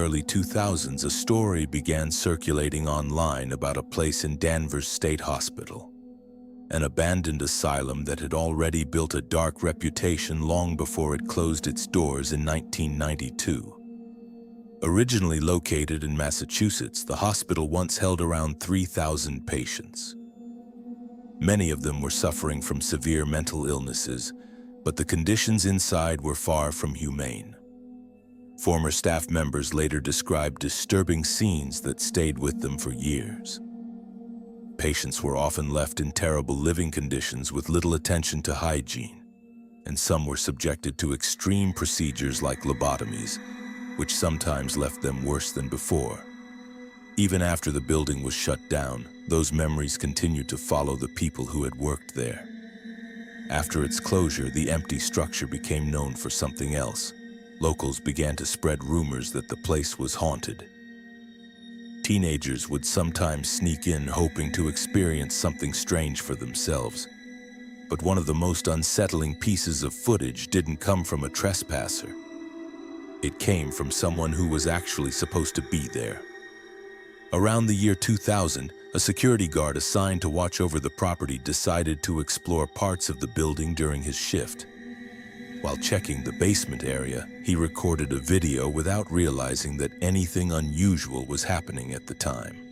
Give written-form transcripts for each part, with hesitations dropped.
early 2000s, a story began circulating online about a place in Danvers State Hospital, an abandoned asylum that had already built a dark reputation long before it closed its doors in 1992. Originally located in Massachusetts, the hospital once held around 3,000 patients. Many of them were suffering from severe mental illnesses, but the conditions inside were far from humane. Former staff members later described disturbing scenes that stayed with them for years. Patients were often left in terrible living conditions with little attention to hygiene, and some were subjected to extreme procedures like lobotomies, which sometimes left them worse than before. Even after the building was shut down, those memories continued to follow the people who had worked there. After its closure, the empty structure became known for something else. Locals began to spread rumors that the place was haunted. Teenagers would sometimes sneak in hoping to experience something strange for themselves. But one of the most unsettling pieces of footage didn't come from a trespasser. It came from someone who was actually supposed to be there. Around the year 2000, a security guard assigned to watch over the property decided to explore parts of the building during his shift. While checking the basement area, he recorded a video without realizing that anything unusual was happening at the time.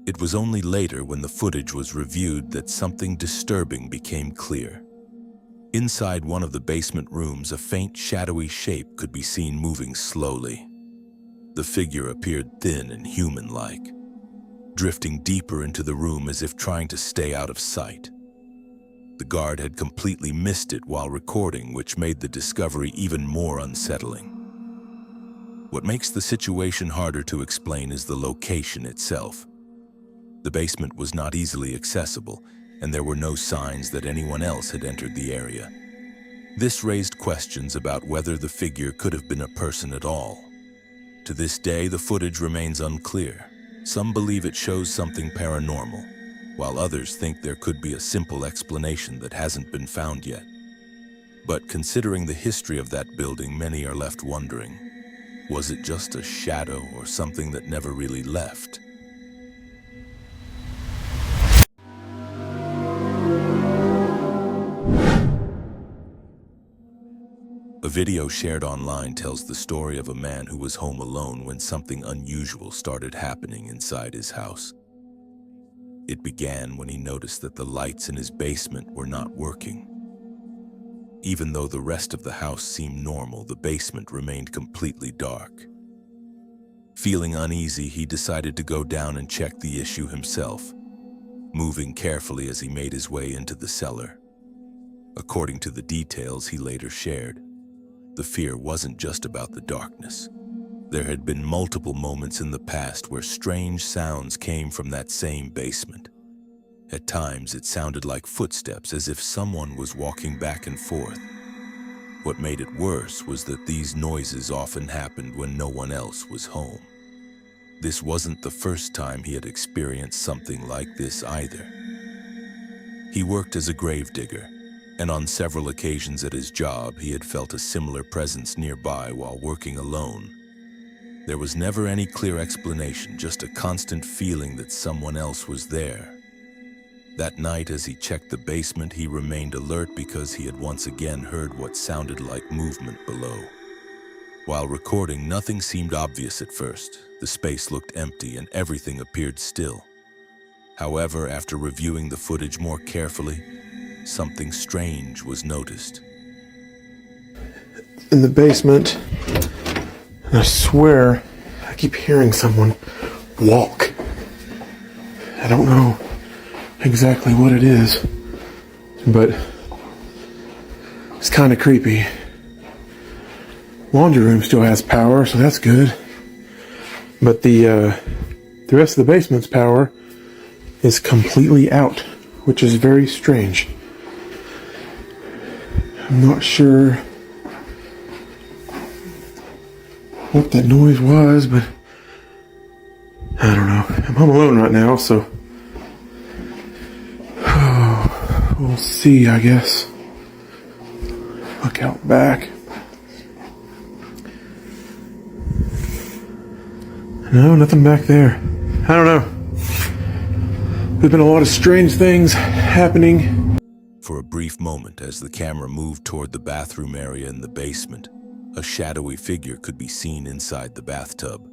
It was only later, when the footage was reviewed, that something disturbing became clear. Inside one of the basement rooms, a faint, shadowy shape could be seen moving slowly. The figure appeared thin and human-like, drifting deeper into the room as if trying to stay out of sight. The guard had completely missed it while recording, which made the discovery even more unsettling. What makes the situation harder to explain is the location itself. The basement was not easily accessible, and there were no signs that anyone else had entered the area. This raised questions about whether the figure could have been a person at all. To this day, the footage remains unclear. Some believe it shows something paranormal, while others think there could be a simple explanation that hasn't been found yet. But considering the history of that building, many are left wondering, was it just a shadow or something that never really left? A video shared online tells the story of a man who was home alone when something unusual started happening inside his house. It began when he noticed that the lights in his basement were not working. Even though the rest of the house seemed normal, the basement remained completely dark. Feeling uneasy, he decided to go down and check the issue himself, moving carefully as he made his way into the cellar. According to the details he later shared, the fear wasn't just about the darkness. There had been multiple moments in the past where strange sounds came from that same basement. At times, it sounded like footsteps, as if someone was walking back and forth. What made it worse was that these noises often happened when no one else was home. This wasn't the first time he had experienced something like this either. He worked as a gravedigger, and on several occasions at his job, he had felt a similar presence nearby while working alone. There was never any clear explanation, just a constant feeling that someone else was there. That night, as he checked the basement, he remained alert because he had once again heard what sounded like movement below. While recording, nothing seemed obvious at first. The space looked empty and everything appeared still. However, after reviewing the footage more carefully, something strange was noticed. In the basement, and I swear I keep hearing someone walk. I don't know exactly what it is, but it's kind of creepy. Laundry room still has power, so that's good. But the rest of the basement's power is completely out, which is very strange. I'm not sure what that noise was, but I don't know. I'm home alone right now, so we'll see, I guess. Look out back. No, nothing back there. I don't know. There's been a lot of strange things happening. For a brief moment, as the camera moved toward the bathroom area in the basement, a shadowy figure could be seen inside the bathtub.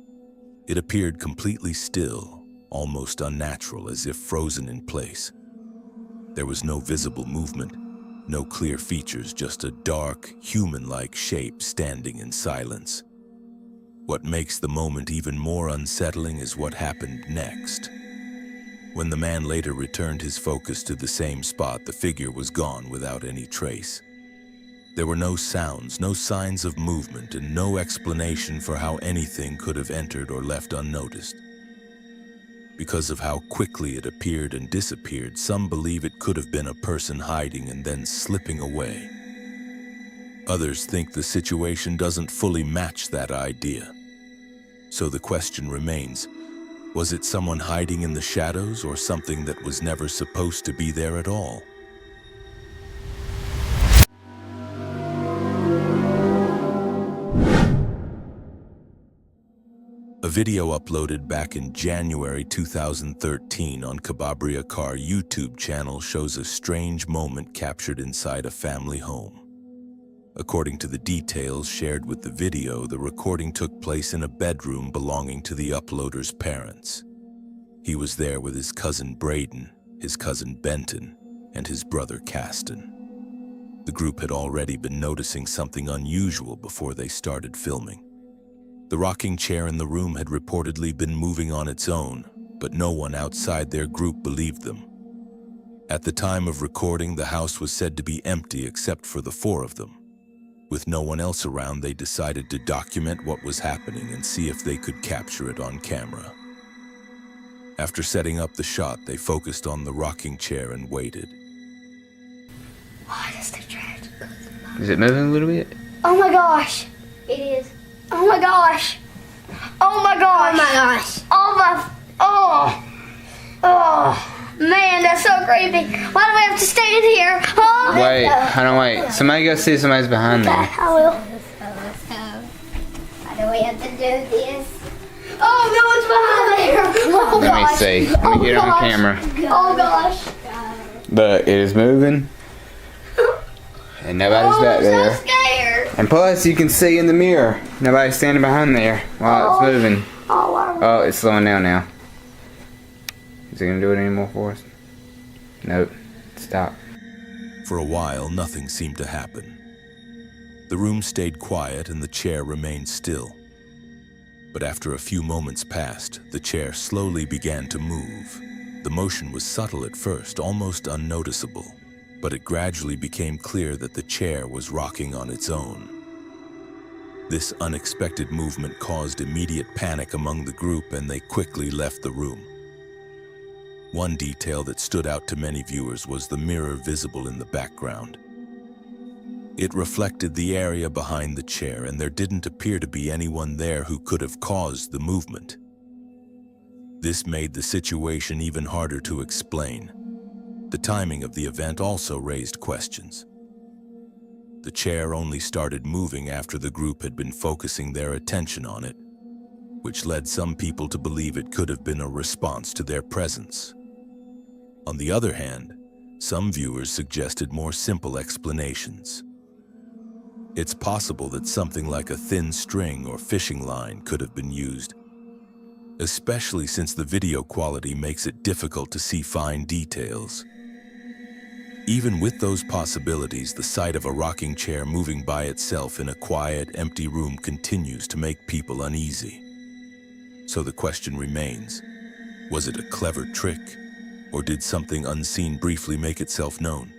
It appeared completely still, almost unnatural, as if frozen in place. There was no visible movement, no clear features, just a dark, human-like shape standing in silence. What makes the moment even more unsettling is what happened next. When the man later returned his focus to the same spot, the figure was gone without any trace. There were no sounds, no signs of movement, and no explanation for how anything could have entered or left unnoticed. Because of how quickly it appeared and disappeared, some believe it could have been a person hiding and then slipping away. Others think the situation doesn't fully match that idea. So the question remains, was it someone hiding in the shadows or something that was never supposed to be there at all? A video uploaded back in January 2013 on Kababria Car YouTube channel shows a strange moment captured inside a family home. According to the details shared with the video, the recording took place in a bedroom belonging to the uploader's parents. He was there with his cousin Braden, his cousin Benton, and his brother Caston. The group had already been noticing something unusual before they started filming. The rocking chair in the room had reportedly been moving on its own, but no one outside their group believed them. At the time of recording, the house was said to be empty except for the four of them. With no one else around, they decided to document what was happening and see if they could capture it on camera. After setting up the shot, they focused on the rocking chair and waited. What is the trash? Is it moving a little bit? Oh my gosh. It is. Oh my gosh. Oh my gosh. Oh my gosh. Oh, man, that's so creepy. Why do we have to stand here? Huh? Wait, hold on, wait. Somebody go see if somebody's behind there. I will. Why do we have to do this? Oh, no one's behind there. Oh, Let me see. Let me get it on camera. Oh gosh. But it is moving. And nobody's back there. I'm so scared. And plus, you can see in the mirror. Nobody's standing behind there while it's moving. Oh, it's slowing down now. Is it going to do it anymore for us? Nope. Stop. For a while, nothing seemed to happen. The room stayed quiet and the chair remained still. But after a few moments passed, the chair slowly began to move. The motion was subtle at first, almost unnoticeable, but it gradually became clear that the chair was rocking on its own. This unexpected movement caused immediate panic among the group, and they quickly left the room. One detail that stood out to many viewers was the mirror visible in the background. It reflected the area behind the chair, and there didn't appear to be anyone there who could have caused the movement. This made the situation even harder to explain. The timing of the event also raised questions. The chair only started moving after the group had been focusing their attention on it, which led some people to believe it could have been a response to their presence. On the other hand, some viewers suggested more simple explanations. It's possible that something like a thin string or fishing line could have been used, especially since the video quality makes it difficult to see fine details. Even with those possibilities, the sight of a rocking chair moving by itself in a quiet, empty room continues to make people uneasy. So the question remains, was it a clever trick, or did something unseen briefly make itself known?